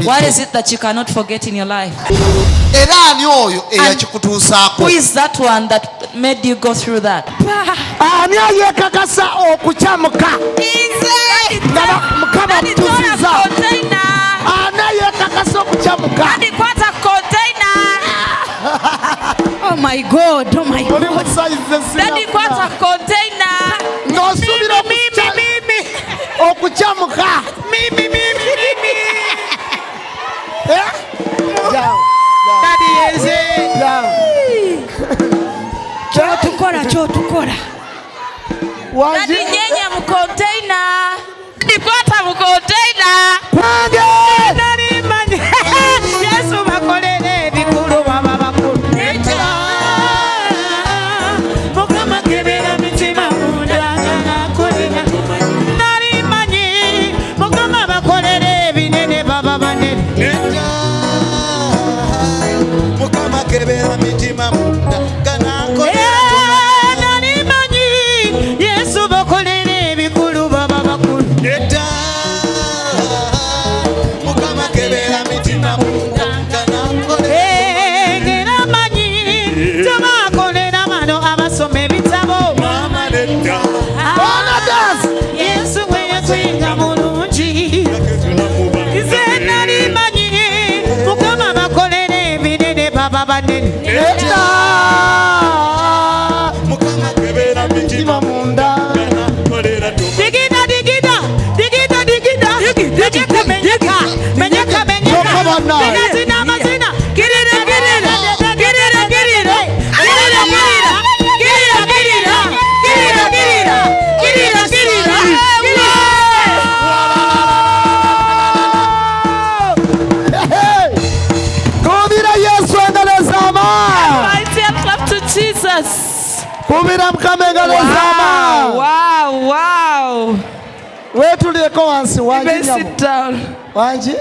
What is it that you cannot forget in your life? Who is that one that made you go through that? Oh my God, oh my God. Daddy, what a container. Chotukora. Daddy, nyenya mu container. Daddy, what a container. Yesu bakolere bikulu baba bakulu. Mukama kebera mitima munda nakolera. Nali manyi mukama bakolere binene baba banene. Mukama kebera mitima munda nakolera. Nali manyi Yesu bakolere bikulu baba bakulu. Mukama kebera mitima munda Mukama kebera mitima munda. Digida digida digida digida digida menyeka menyeka menyeka zina mazina girira girira girira girira girira girira girira girira girira girira girira. Kubira Yesu endelezama. Jesus. Kubira mkamengalo zama. Wow, wow. Wetu lieko wansi wanji nyamu. Sit down. Wanji?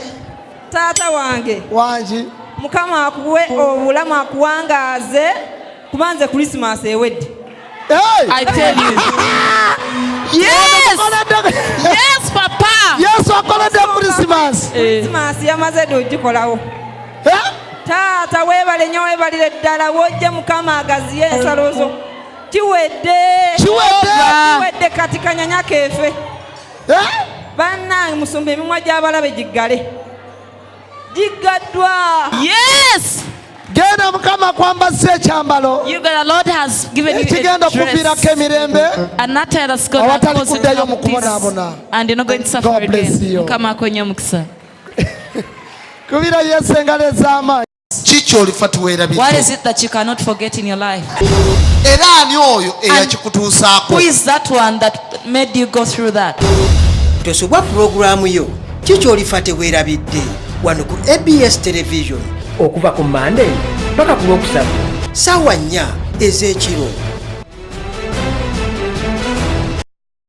Tata wange. Wanji. Mukama akuwe obulamu akuwangaze kubanze Christmas ewedde. Hey! I tell you. Yes! Yes, Papa. Yesu akolede Christmas. Christmas yamaze dogikolawo. Tata webale nnyo webalire ddala wojje Mukama agaziye ensalozo. Kiwedde kati kanyanya kefe. Bannange musumba emimwa gy'abalabe giggale. Giggaddwa. Yes! Genda Mukama kwambasa ekyambalo. You God, the Lord has given you a dress. And that has got a cause of peace. And you're not going to suffer again. Mukama akonye omukisa. Kubira Yesu engalo zama. What is it that you cannot forget in your life? Who is that one that made you go through that? Tosobwa programu yo kikyolifa teweerabidde wano ku ABS television okuva ku Monday paka ku Lwokusatu ssaawa 4 ez'ekiro.